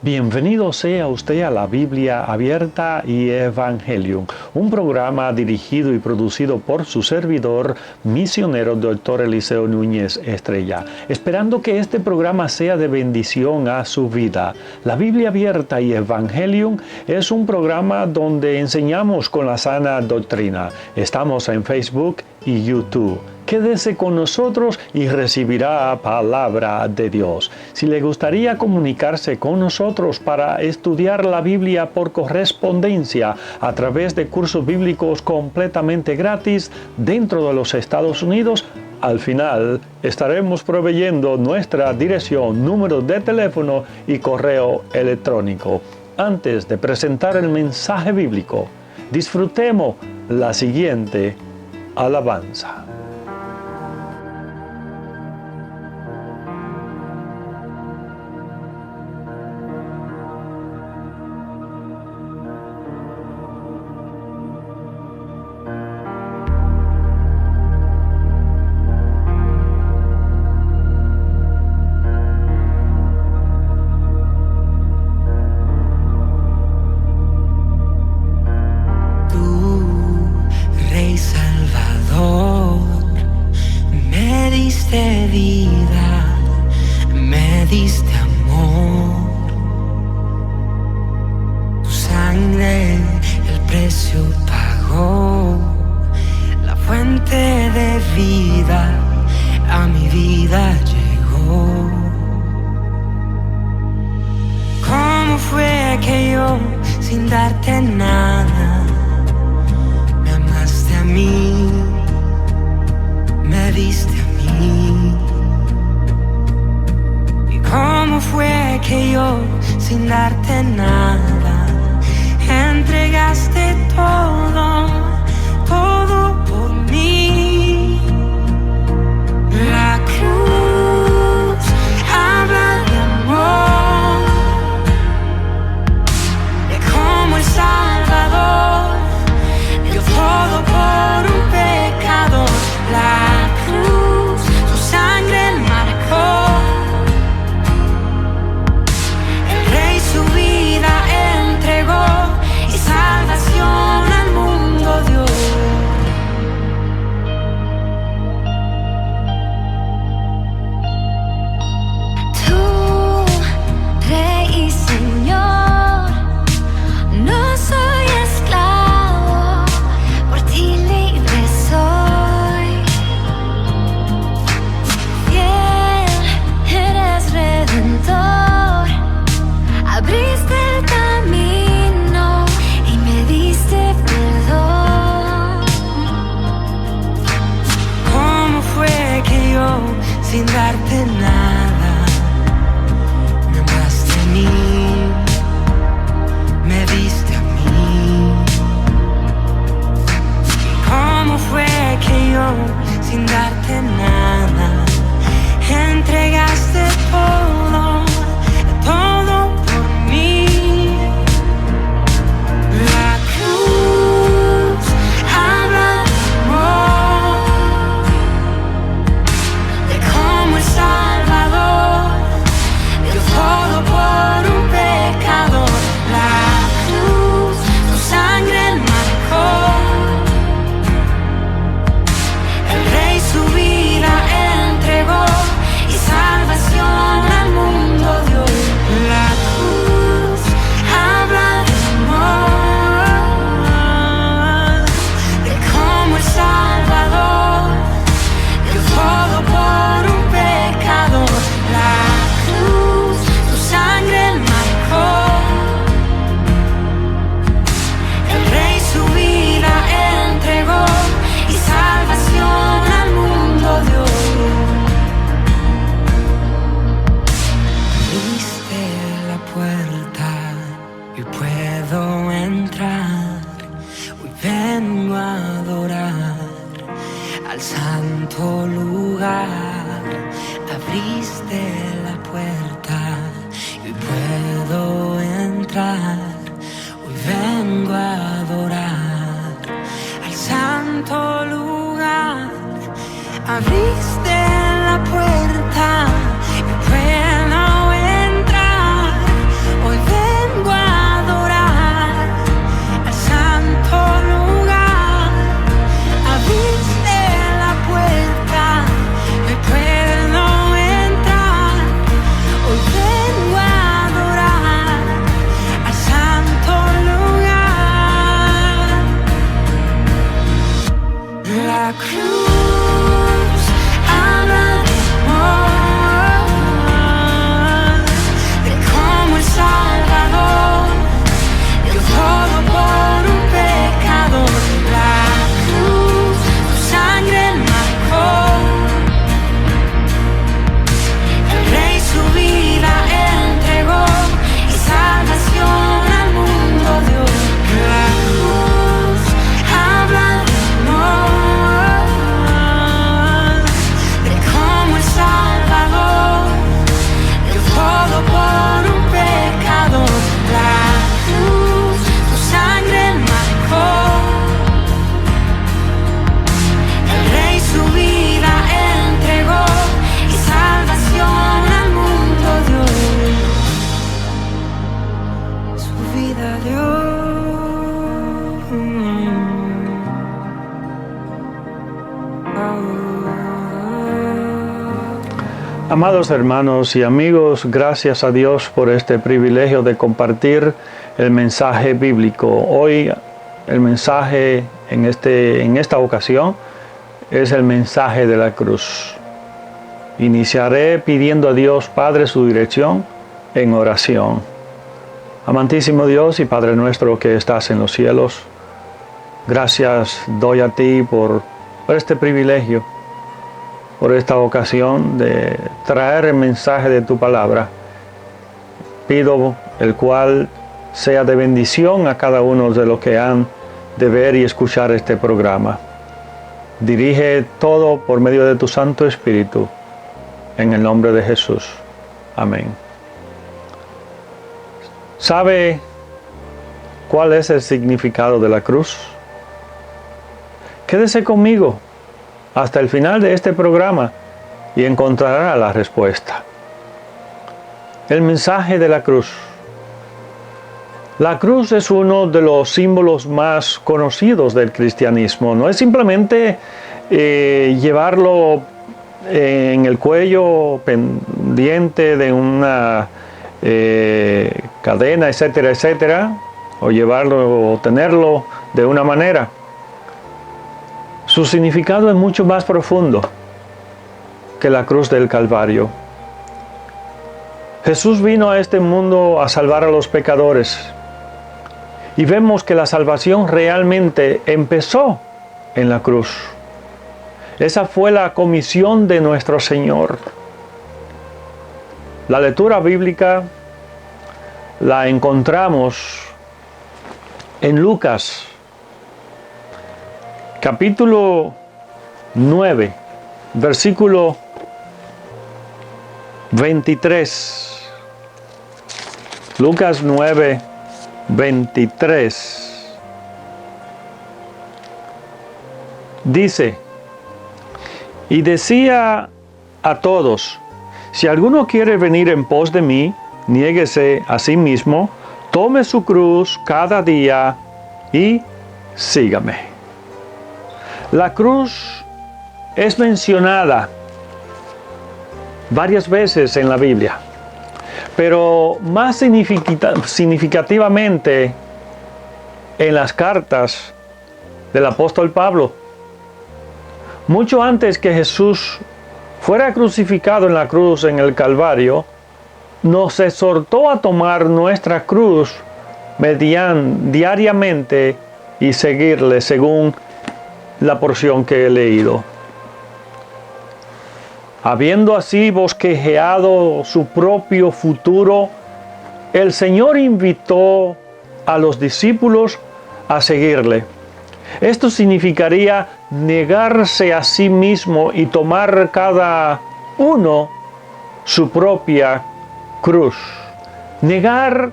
Bienvenido sea usted a la Biblia Abierta y Evangelium, un programa dirigido y producido por su servidor, misionero Dr. Eliseo Núñez Estrella, esperando que este programa sea de bendición a su vida. La Biblia Abierta y Evangelium es un programa donde enseñamos con la sana doctrina. Estamos en Facebook y YouTube. Quédese con nosotros y recibirá palabra de Dios. Si le gustaría comunicarse con nosotros para estudiar la Biblia por correspondencia a través de cursos bíblicos completamente gratis dentro de los Estados Unidos, al final estaremos proveyendo nuestra dirección, número de teléfono y correo electrónico. Antes de presentar el mensaje bíblico, disfrutemos la siguiente alabanza. Abriste la puerta y puedo entrar. Hoy Amados hermanos y amigos, gracias a Dios por este privilegio de compartir el mensaje bíblico. Hoy el mensaje en esta ocasión es el mensaje de la cruz. Iniciaré pidiendo a Dios Padre su dirección en oración. Amantísimo Dios y Padre nuestro que estás en los cielos, gracias doy a ti por este privilegio, por esta ocasión de traer el mensaje de tu palabra. Pido el cual sea de bendición a cada uno de los que han de ver y escuchar este programa. Dirige todo por medio de tu Santo Espíritu, en el nombre de Jesús. Amén. ¿Sabe cuál es el significado de la cruz? Quédese conmigo hasta el final de este programa y encontrará la respuesta. El mensaje de la cruz. La cruz es uno de los símbolos más conocidos del cristianismo. No es simplemente llevarlo en el cuello pendiente de una cadena, etcétera, etcétera, o llevarlo o tenerlo de una manera. Su significado es mucho más profundo que la cruz del Calvario. Jesús vino a este mundo a salvar a los pecadores. Y vemos que la salvación realmente empezó en la cruz. Esa fue la comisión de nuestro Señor. La lectura bíblica la encontramos en Lucas, capítulo 9, versículo 23. Lucas 9, 23. Dice, y decía a todos, si alguno quiere venir en pos de mí, niéguese a sí mismo, tome su cruz cada día y sígame. La cruz es mencionada varias veces en la Biblia, pero más significativamente en las cartas del apóstol Pablo. Mucho antes que Jesús fuera crucificado en la cruz en el Calvario, nos exhortó a tomar nuestra cruz diariamente y seguirle según la porción que he leído. Habiendo así bosquejeado su propio futuro, el Señor invitó a los discípulos a seguirle. Esto significaría negarse a sí mismo y tomar cada uno su propia cruz. Negar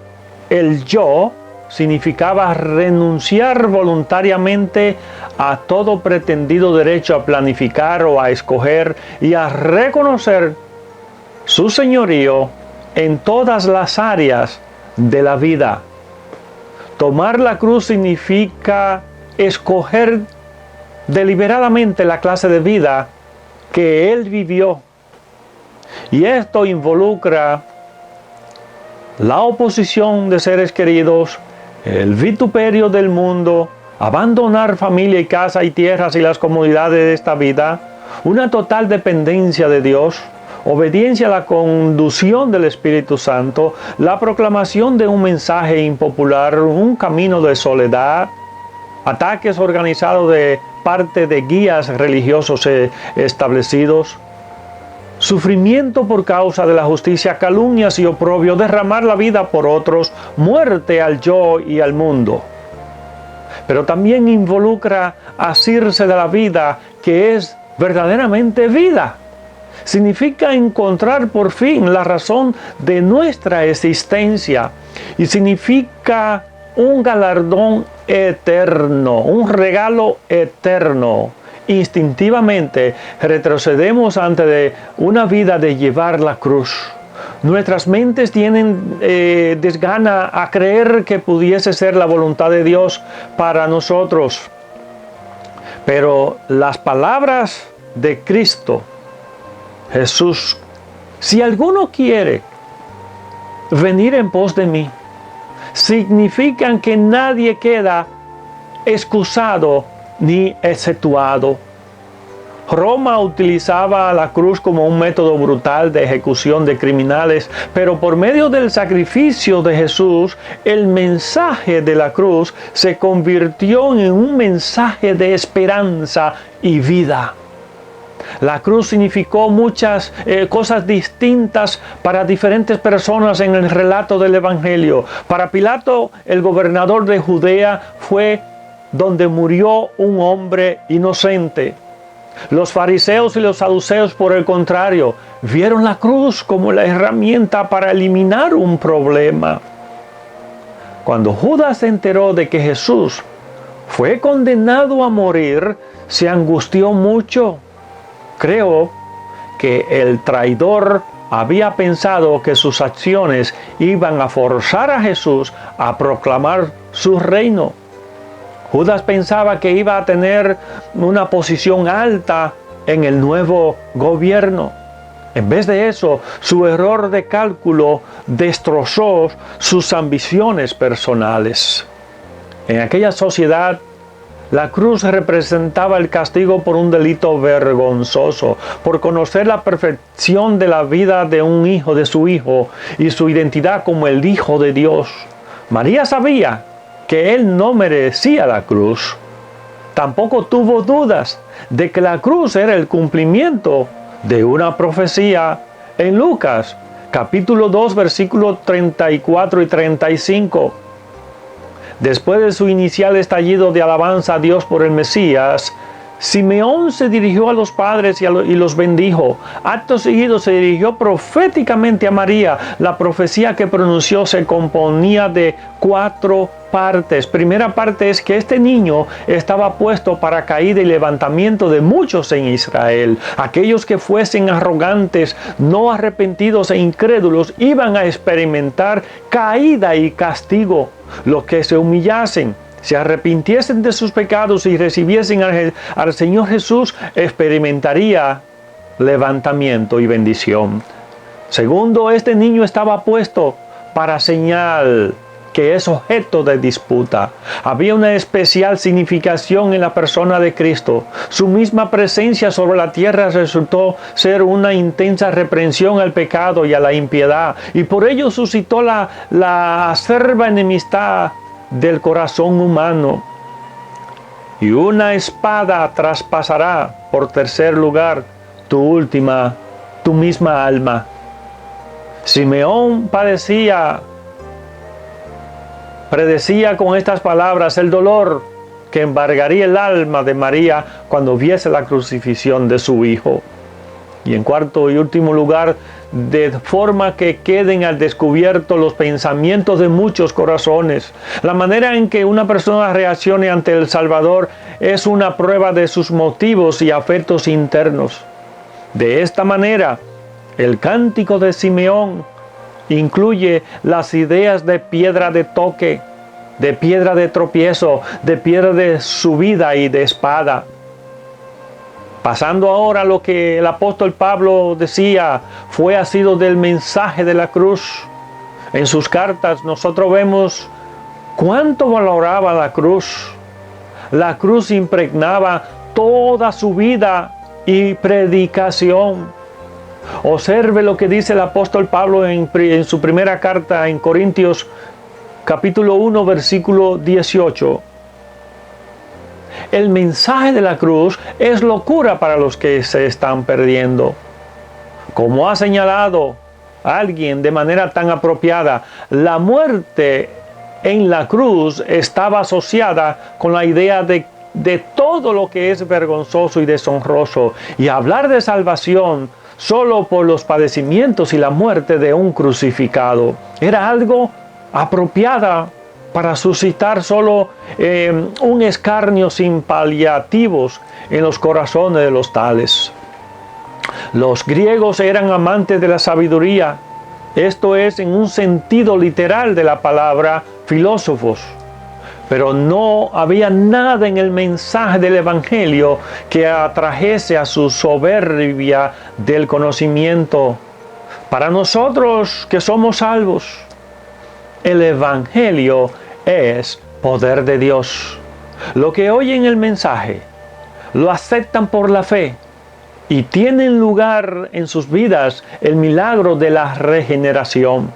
el yo significaba renunciar voluntariamente a todo pretendido derecho a planificar o a escoger y a reconocer su señorío en todas las áreas de la vida. Tomar la cruz significa escoger deliberadamente la clase de vida que Él vivió. Y esto involucra la oposición de seres queridos, el vituperio del mundo, abandonar familia y casa y tierras y las comodidades de esta vida, una total dependencia de Dios, obediencia a la conducción del Espíritu Santo, la proclamación de un mensaje impopular, un camino de soledad, ataques organizados de parte de guías religiosos establecidos, sufrimiento por causa de la justicia, calumnias y oprobio, derramar la vida por otros, muerte al yo y al mundo. Pero también involucra asirse de la vida que es verdaderamente vida. Significa encontrar por fin la razón de nuestra existencia y significa un galardón eterno, un regalo eterno. Instintivamente retrocedemos ante una vida de llevar la cruz. Nuestras mentes tienen desgana a creer que pudiese ser la voluntad de Dios para nosotros. Pero las palabras de Cristo Jesús si alguno quiere venir en pos de mí, significan que nadie queda excusado ni exceptuado. Roma utilizaba la cruz como un método brutal de ejecución de criminales, pero por medio del sacrificio de Jesús, el mensaje de la cruz se convirtió en un mensaje de esperanza y vida. La cruz significó muchas cosas distintas para diferentes personas en el relato del Evangelio. Para Pilato, el gobernador de Judea, fue donde murió un hombre inocente. Los fariseos y los saduceos, por el contrario, vieron la cruz como la herramienta para eliminar un problema. Cuando Judas se enteró de que Jesús fue condenado a morir, se angustió mucho. Creo que el traidor había pensado que sus acciones iban a forzar a Jesús a proclamar su reino. Judas pensaba que iba a tener una posición alta en el nuevo gobierno. En vez de eso, su error de cálculo destrozó sus ambiciones personales. En aquella sociedad, la cruz representaba el castigo por un delito vergonzoso, por conocer la perfección de la vida de un hijo, de su hijo, y su identidad como el Hijo de Dios. María sabía que él no merecía la cruz. Tampoco tuvo dudas de que la cruz era el cumplimiento de una profecía en Lucas, capítulo 2, versículos 34 y 35. Después de su inicial estallido de alabanza a Dios por el Mesías, Simeón se dirigió a los padres y los bendijo. Acto seguido se dirigió proféticamente a María. La profecía que pronunció se componía de 4 partes. Primera parte es que este niño estaba puesto para caída y levantamiento de muchos en Israel. Aquellos que fuesen arrogantes, no arrepentidos e incrédulos iban a experimentar caída y castigo. Los que se humillasen, se arrepintiesen de sus pecados y recibiesen al Señor Jesús, experimentaría levantamiento y bendición. Segundo, este niño estaba puesto para señal que es objeto de disputa. Había una especial significación en la persona de Cristo. Su misma presencia sobre la tierra resultó ser una intensa reprensión al pecado y a la impiedad, y por ello suscitó la acerba enemistad del corazón humano. Y una espada traspasará, por tercer lugar, tu misma alma. Simeón predecía con estas palabras el dolor que embargaría el alma de María cuando viese la crucifixión de su hijo. Y en cuarto y último lugar, de forma que queden al descubierto los pensamientos de muchos corazones. La manera en que una persona reaccione ante el Salvador es una prueba de sus motivos y afectos internos. De esta manera, el cántico de Simeón incluye las ideas de piedra de toque, de piedra de tropiezo, de piedra de subida y de espada. Pasando ahora a lo que el apóstol Pablo decía, ha sido del mensaje de la cruz. En sus cartas nosotros vemos cuánto valoraba la cruz. La cruz impregnaba toda su vida y predicación. Observe lo que dice el apóstol Pablo en su primera carta en Corintios, capítulo 1, versículo 18. El mensaje de la cruz es locura para los que se están perdiendo. Como ha señalado alguien de manera tan apropiada, la muerte en la cruz estaba asociada con la idea de todo lo que es vergonzoso y deshonroso, y hablar de salvación solo por los padecimientos y la muerte de un crucificado era algo apropiada para suscitar solo un escarnio sin paliativos en los corazones de los tales. Los griegos eran amantes de la sabiduría, esto es en un sentido literal de la palabra filósofos. Pero no había nada en el mensaje del Evangelio que atrajese a su soberbia del conocimiento. Para nosotros que somos salvos, el Evangelio es poder de Dios. Lo que oyen el mensaje, lo aceptan por la fe y tienen lugar en sus vidas el milagro de la regeneración.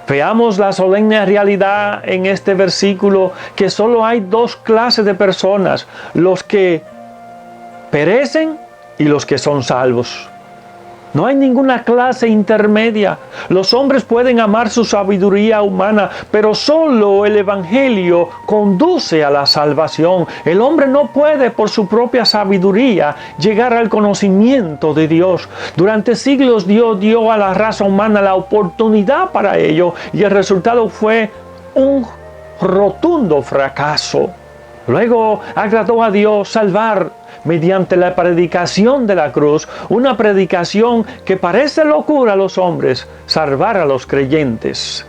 Veamos la solemne realidad en este versículo que solo hay dos clases de personas, los que perecen y los que son salvos. No hay ninguna clase intermedia. Los hombres pueden amar su sabiduría humana, pero solo el Evangelio conduce a la salvación. El hombre no puede por su propia sabiduría llegar al conocimiento de Dios. Durante siglos Dios dio a la raza humana la oportunidad para ello y el resultado fue un rotundo fracaso. Luego agradó a Dios salvar mediante la predicación de la cruz, una predicación que parece locura a los hombres, salvar a los creyentes.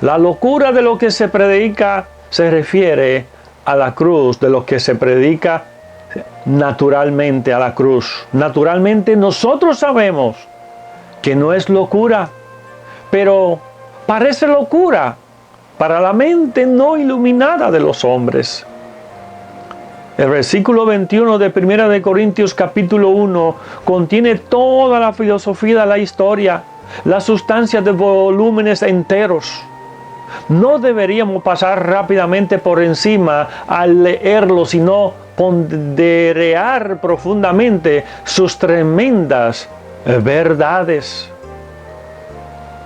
La locura de lo que se predica se refiere a la cruz, de lo que se predica naturalmente a la cruz. Naturalmente nosotros sabemos que no es locura, pero parece locura para la mente no iluminada de los hombres. El versículo 21 de 1 de Corintios capítulo 1 contiene toda la filosofía de la historia, la sustancia de volúmenes enteros. No deberíamos pasar rápidamente por encima al leerlo, sino ponderar profundamente sus tremendas verdades.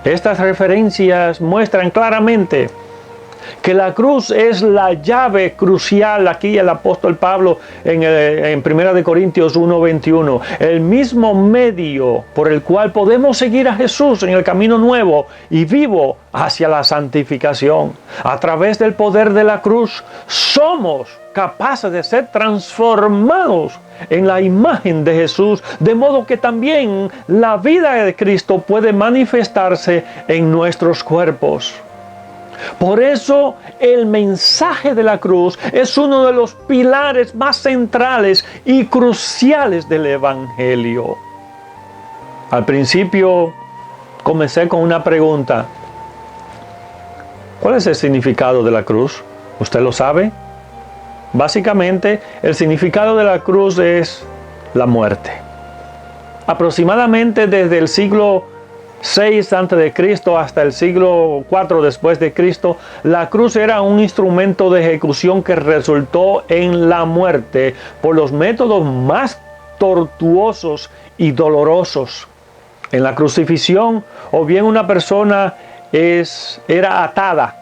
Estas referencias muestran claramente que la cruz es la llave crucial. Aquí el apóstol Pablo en 1 de Corintios 1:21, el mismo medio por el cual podemos seguir a Jesús en el camino nuevo y vivo hacia la santificación. A través del poder de la cruz somos capaces de ser transformados en la imagen de Jesús, de modo que también la vida de Cristo puede manifestarse en nuestros cuerpos. Por eso el mensaje de la cruz es uno de los pilares más centrales y cruciales del Evangelio. Al principio comencé con una pregunta. ¿Cuál es el significado de la cruz? ¿Usted lo sabe? Básicamente, el significado de la cruz es la muerte. Aproximadamente desde el siglo 6 a.C. hasta el siglo 4 después de Cristo, la cruz era un instrumento de ejecución que resultó en la muerte por los métodos más tortuosos y dolorosos. En la crucifixión, o bien una persona era atada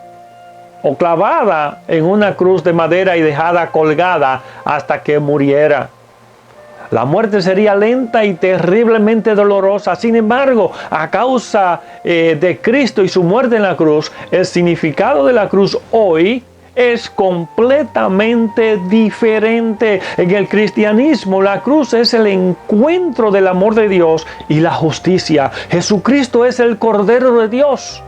o clavada en una cruz de madera y dejada colgada hasta que muriera. La muerte sería lenta y terriblemente dolorosa. Sin embargo, a causa de Cristo y su muerte en la cruz, el significado de la cruz hoy es completamente diferente. En el cristianismo, la cruz es el encuentro del amor de Dios y la justicia. Jesucristo es el Cordero de Dios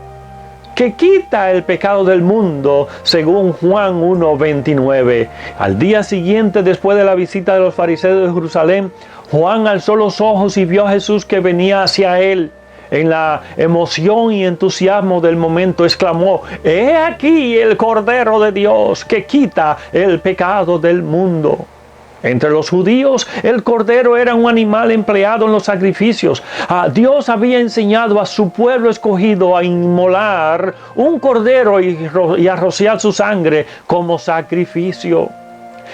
que quita el pecado del mundo, según Juan 1:29. Al día siguiente, después de la visita de los fariseos de Jerusalén, Juan alzó los ojos y vio a Jesús que venía hacia él. En la emoción y entusiasmo del momento exclamó: «He aquí el Cordero de Dios que quita el pecado del mundo». Entre los judíos, el cordero era un animal empleado en los sacrificios. Dios había enseñado a su pueblo escogido a inmolar un cordero y a rociar su sangre como sacrificio.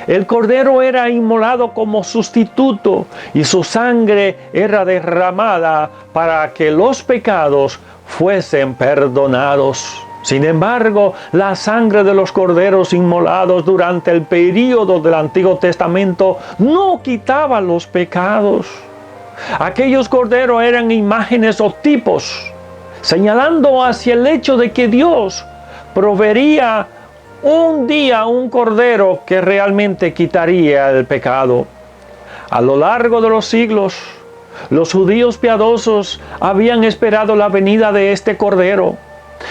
El cordero era inmolado como sustituto y su sangre era derramada para que los pecados fuesen perdonados. Sin embargo, la sangre de los corderos inmolados durante el período del Antiguo Testamento no quitaba los pecados. Aquellos corderos eran imágenes o tipos, señalando hacia el hecho de que Dios proveería un día un cordero que realmente quitaría el pecado. A lo largo de los siglos, los judíos piadosos habían esperado la venida de este cordero.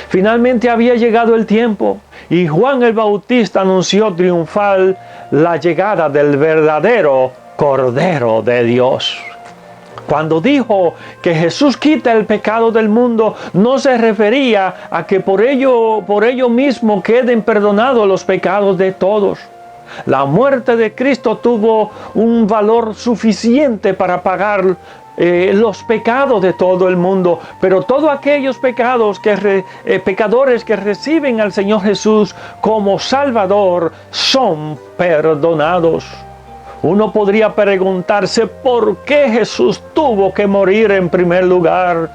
Finalmente había llegado el tiempo y Juan el Bautista anunció triunfal la llegada del verdadero Cordero de Dios. Cuando dijo que Jesús quita el pecado del mundo, no se refería a que por ello mismo queden perdonados los pecados de todos. La muerte de Cristo tuvo un valor suficiente para pagar los pecados de todo el mundo, pero todos aquellos pecadores que reciben al Señor Jesús como Salvador son perdonados. Uno podría preguntarse por qué Jesús tuvo que morir en primer lugar.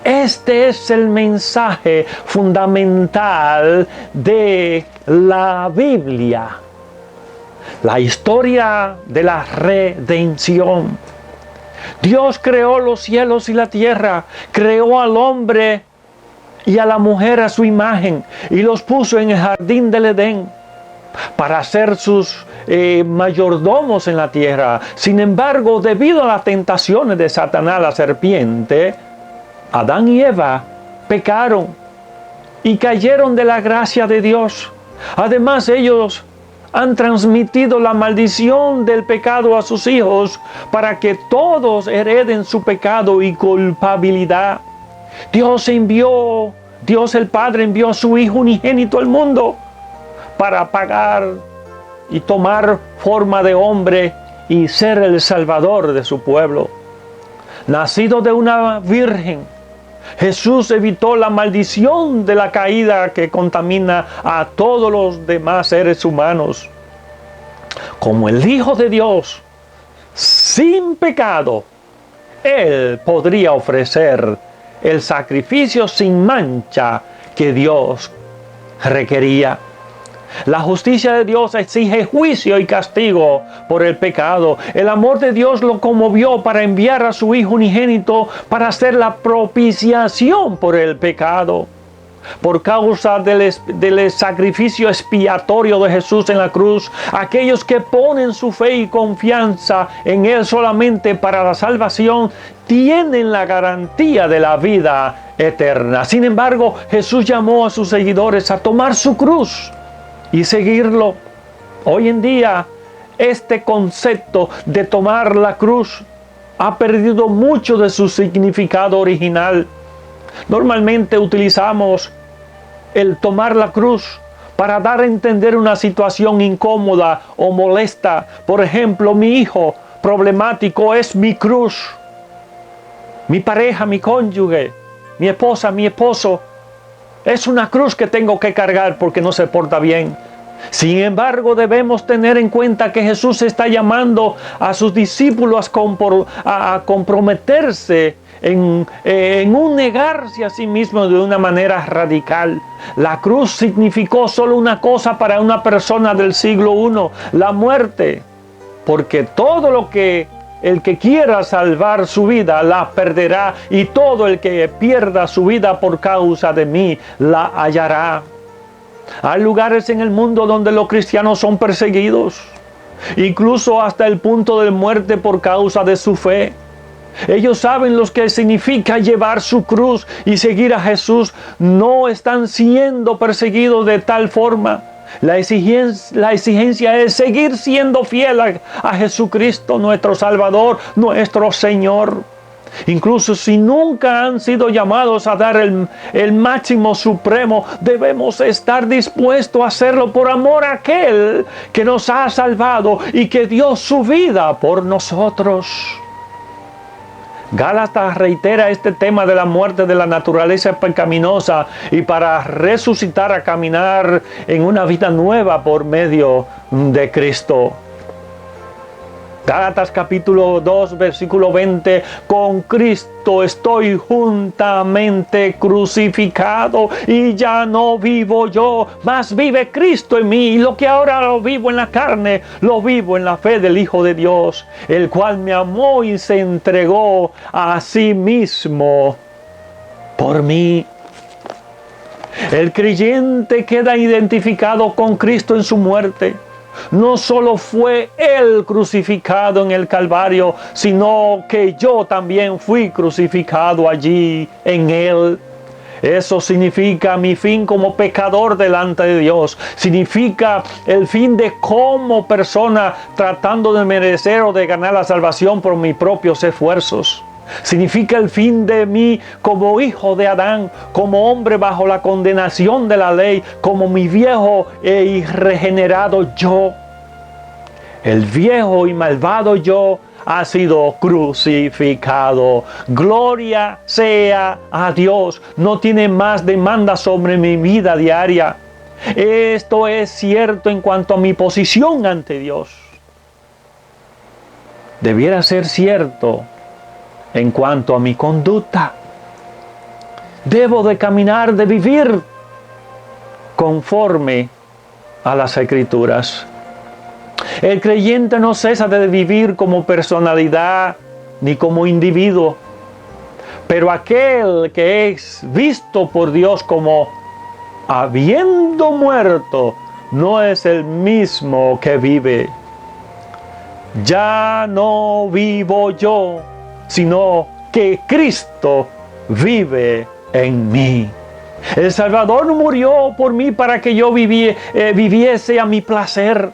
Este es el mensaje fundamental de la Biblia. La historia de la redención. Dios creó los cielos y la tierra, creó al hombre y a la mujer a su imagen y los puso en el jardín del Edén para ser sus mayordomos en la tierra. Sin embargo, debido a las tentaciones de Satanás, la serpiente, Adán y Eva pecaron y cayeron de la gracia de Dios. Además, ellos han transmitido la maldición del pecado a sus hijos para que todos hereden su pecado y culpabilidad. Dios el Padre envió a su Hijo unigénito al mundo para pagar y tomar forma de hombre y ser el Salvador de su pueblo. Nacido de una virgen, Jesús evitó la maldición de la caída que contamina a todos los demás seres humanos. Como el Hijo de Dios, sin pecado, Él podría ofrecer el sacrificio sin mancha que Dios requería. La justicia de Dios exige juicio y castigo por el pecado. El amor de Dios lo conmovió para enviar a su Hijo unigénito para hacer la propiciación por el pecado. Por causa del sacrificio expiatorio de Jesús en la cruz, aquellos que ponen su fe y confianza en Él solamente para la salvación, tienen la garantía de la vida eterna. Sin embargo, Jesús llamó a sus seguidores a tomar su cruz y seguirlo. Hoy en día, este concepto de tomar la cruz ha perdido mucho de su significado original. Normalmente utilizamos el tomar la cruz para dar a entender una situación incómoda o molesta. Por ejemplo, mi hijo problemático es mi cruz. Mi pareja, mi cónyuge, mi esposa, mi esposo, es una cruz que tengo que cargar porque no se porta bien. Sin embargo, debemos tener en cuenta que Jesús está llamando a sus discípulos a comprometerse en un negarse a sí mismo de una manera radical. La cruz significó solo una cosa para una persona del siglo I, la muerte. Porque el que quiera salvar su vida la perderá, y todo el que pierda su vida por causa de mí la hallará. Hay lugares en el mundo donde los cristianos son perseguidos, incluso hasta el punto de muerte por causa de su fe. Ellos saben lo que significa llevar su cruz y seguir a Jesús. No están siendo perseguidos de tal forma. La exigencia es seguir siendo fiel a Jesucristo, nuestro Salvador, nuestro Señor. Incluso si nunca han sido llamados a dar el máximo supremo, debemos estar dispuestos a hacerlo por amor a aquel que nos ha salvado y que dio su vida por nosotros. Gálatas reitera este tema de la muerte de la naturaleza pecaminosa y para resucitar a caminar en una vida nueva por medio de Cristo. Gálatas capítulo 2, versículo 20, con Cristo estoy juntamente crucificado y ya no vivo yo, mas vive Cristo en mí, y lo que ahora lo vivo en la carne, lo vivo en la fe del Hijo de Dios, el cual me amó y se entregó a sí mismo por mí. El creyente queda identificado con Cristo en su muerte. No solo fue Él crucificado en el Calvario, sino que yo también fui crucificado allí en Él. Eso significa mi fin como pecador delante de Dios. Significa el fin de como persona tratando de merecer o de ganar la salvación por mis propios esfuerzos. Significa el fin de mí como hijo de Adán, como hombre bajo la condenación de la ley, como mi viejo e irregenerado yo. El viejo y malvado yo ha sido crucificado. Gloria sea a Dios. No tiene más demanda sobre mi vida diaria. Esto es cierto en cuanto a mi posición ante Dios. Debiera ser cierto en cuanto a mi conducta. Debo de caminar, de vivir conforme a las Escrituras. El creyente no cesa de vivir como personalidad ni como individuo, pero aquel que es visto por Dios como habiendo muerto no es el mismo que vive. Ya no vivo yo, sino que Cristo vive en mí. El Salvador murió por mí para que yo viviese a mi placer.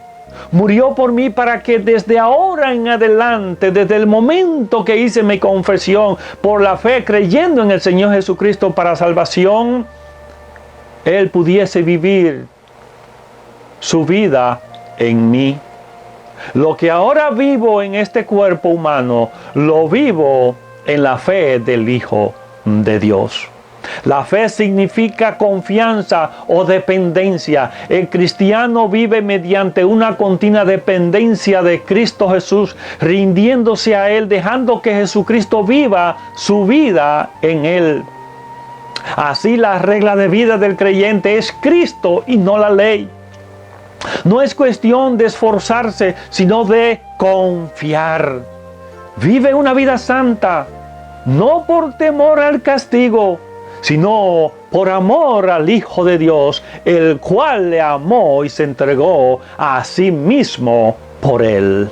Murió por mí para que desde ahora en adelante, desde el momento que hice mi confesión, por la fe, creyendo en el Señor Jesucristo para salvación, Él pudiese vivir su vida en mí. Lo que ahora vivo en este cuerpo humano, lo vivo en la fe del Hijo de Dios. La fe significa confianza o dependencia. El cristiano vive mediante una continua dependencia de Cristo Jesús, rindiéndose a Él, dejando que Jesucristo viva su vida en Él. Así la regla de vida del creyente es Cristo y no la ley. No es cuestión de esforzarse, sino de confiar. Vive una vida santa, no por temor al castigo, sino por amor al Hijo de Dios, el cual le amó y se entregó a sí mismo por él.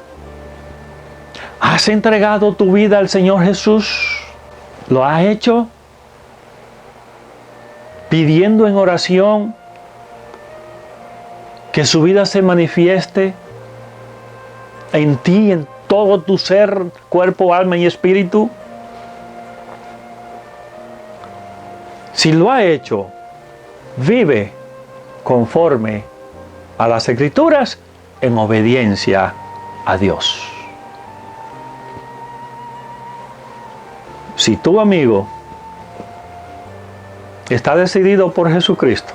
¿Has entregado tu vida al Señor Jesús? ¿Lo has hecho? Pidiendo en oración que su vida se manifieste en ti, en todo tu ser, cuerpo, alma y espíritu. Si lo ha hecho, vive conforme a las Escrituras en obediencia a Dios. Si tu amigo está decidido por Jesucristo,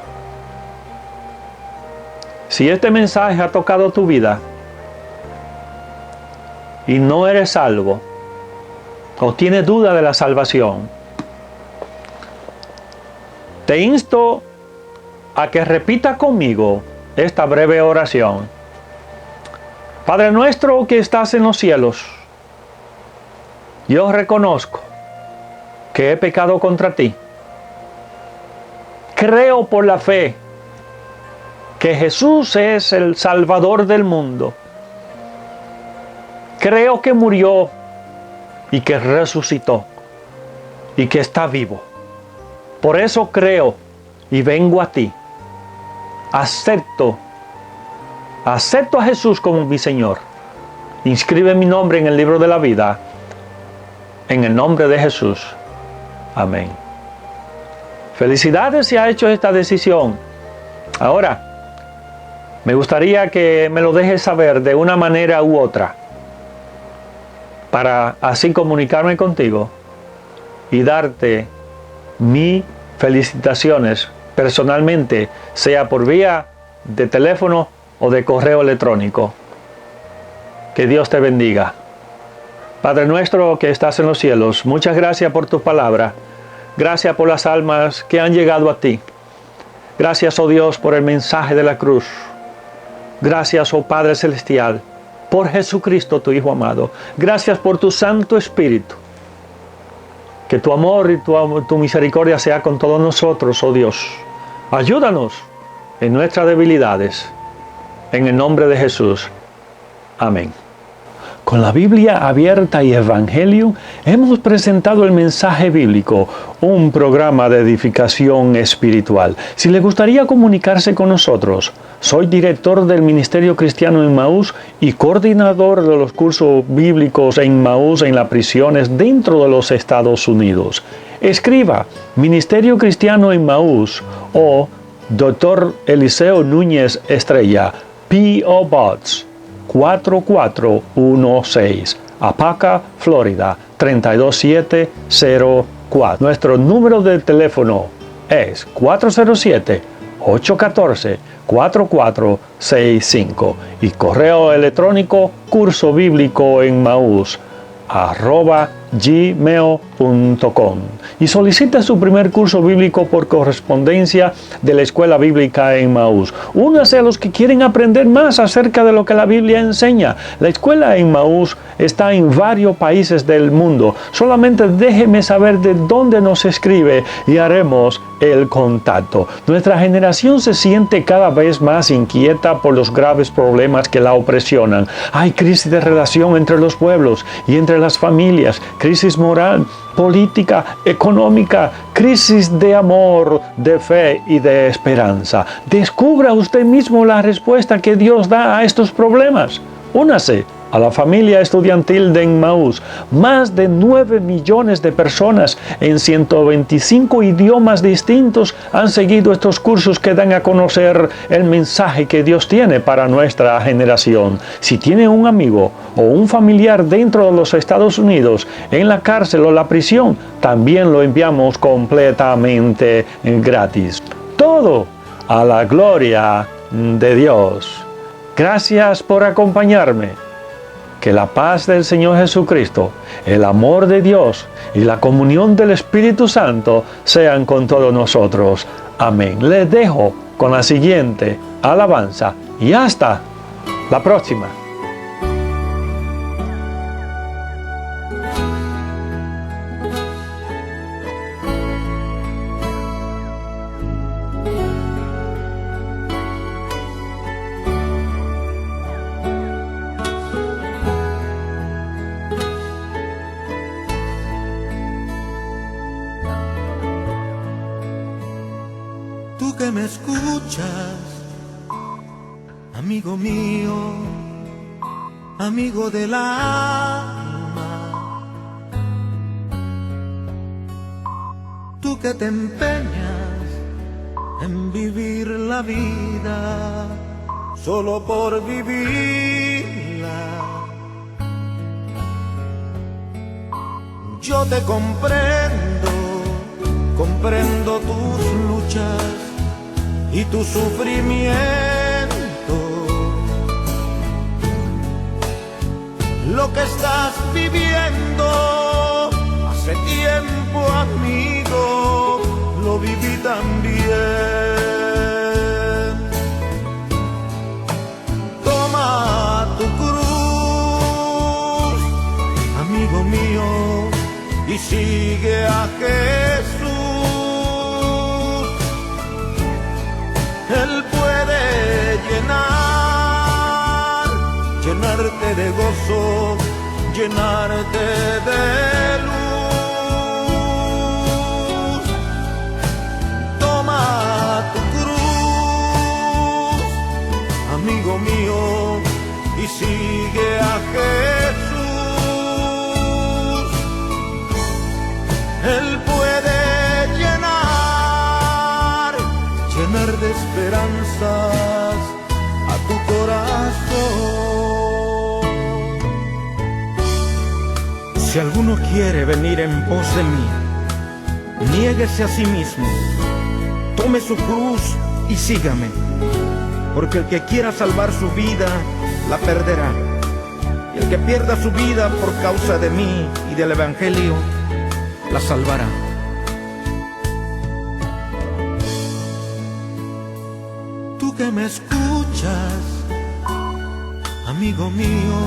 si este mensaje ha tocado tu vida y no eres salvo o tienes duda de la salvación, te insto a que repita conmigo esta breve oración. Padre nuestro que estás en los cielos, yo reconozco que he pecado contra ti. Creo por la fe que Jesús es el Salvador del mundo. Creo que murió y que resucitó y que está vivo. Por eso creo y vengo a ti. Acepto a Jesús como mi Señor. Inscribe mi nombre en el libro de la vida. En el nombre de Jesús. Amén. Felicidades si ha hecho esta decisión. Ahora, me gustaría que me lo dejes saber de una manera u otra, para así comunicarme contigo y darte mis felicitaciones personalmente, sea por vía de teléfono o de correo electrónico. Que Dios te bendiga. Padre nuestro que estás en los cielos, muchas gracias por tus palabras. Gracias por las almas que han llegado a ti. Gracias, oh Dios, por el mensaje de la cruz. Gracias, oh Padre Celestial, por Jesucristo, tu Hijo amado. Gracias por tu Santo Espíritu. Que tu amor y tu misericordia sea con todos nosotros, oh Dios. Ayúdanos en nuestras debilidades. En el nombre de Jesús. Amén. Con la Biblia abierta y Evangelium hemos presentado el mensaje bíblico, un programa de edificación espiritual. Si le gustaría comunicarse con nosotros, soy director del Ministerio Cristiano Emmaús y coordinador de los cursos bíblicos en Emmaús en las prisiones dentro de los Estados Unidos. Escriba Ministerio Cristiano Emmaús o Dr. Eliseo Núñez Estrella, P.O. Box 4416, Apaca, Florida 32704. Nuestro número de teléfono es 407-814-4465 y correo electrónico cursobiblicoenmaús@gmail.com, y solicita su primer curso bíblico por correspondencia de la Escuela Bíblica Emmaús. Únase a los que quieren aprender más acerca de lo que la Biblia enseña. La Escuela Emmaús está en varios países del mundo. Solamente déjeme saber de dónde nos escribe y haremos el contacto. Nuestra generación se siente cada vez más inquieta por los graves problemas que la opresionan. Hay crisis de relación entre los pueblos y entre las familias, crisis moral, política, económica, crisis de amor, de fe y de esperanza. Descubra usted mismo la respuesta que Dios da a estos problemas. Únase a la familia estudiantil de Emmaús. Más de 9 millones de personas en 125 idiomas distintos han seguido estos cursos que dan a conocer el mensaje que Dios tiene para nuestra generación. Si tiene un amigo o un familiar dentro de los Estados Unidos, en la cárcel o la prisión, también lo enviamos completamente gratis. Todo a la gloria de Dios. Gracias por acompañarme. Que la paz del Señor Jesucristo, el amor de Dios y la comunión del Espíritu Santo sean con todos nosotros. Amén. Les dejo con la siguiente alabanza y hasta la próxima. Tú que me escuchas, amigo mío, amigo del alma, tú que te empeñas en vivir la vida solo por vivirla, yo te comprendo tus luchas y tu sufrimiento. Lo que estás viviendo hace tiempo, amigo, lo viví también. Toma tu cruz, amigo mío, y sigue a Jesús. Él puede llenarte de gozo, llenarte de luz. Toma tu cruz, amigo mío, y sigue a Jesús. Él puede llenar de esperanzas a tu corazón. Si alguno quiere venir en pos de mí, niéguese a sí mismo, tome su cruz y sígame, porque el que quiera salvar su vida, la perderá, y el que pierda su vida por causa de mí y del Evangelio, la salvará. Tú que me escuchas, amigo mío,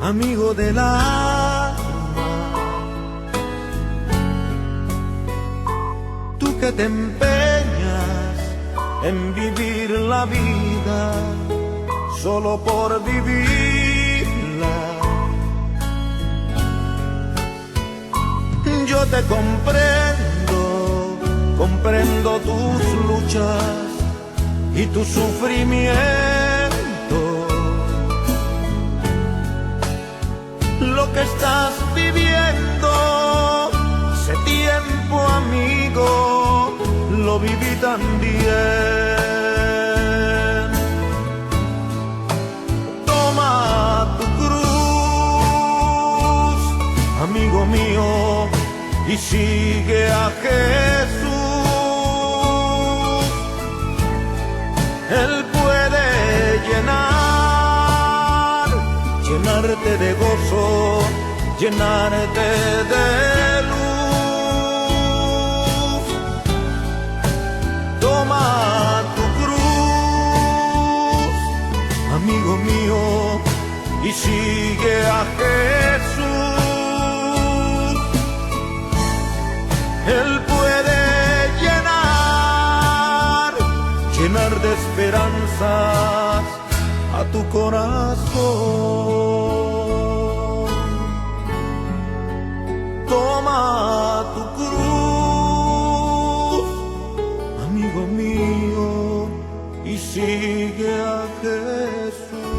amigo del alma, tú que te empeñas en vivir la vida solo por vivirla, yo te comprendo, comprendo tus luchas y tu sufrimiento. Lo que estás viviendo hace tiempo, amigo, lo viví también. Toma tu cruz, amigo mío, y sigue a Jesús. Él puede llenarte de gozo, llenarte de luz. Toma tu cruz, amigo mío, y sigue a Jesús. Él puede llenar de esperanzas a tu corazón. Toma tu cruz, amigo mío, y sigue a Jesús.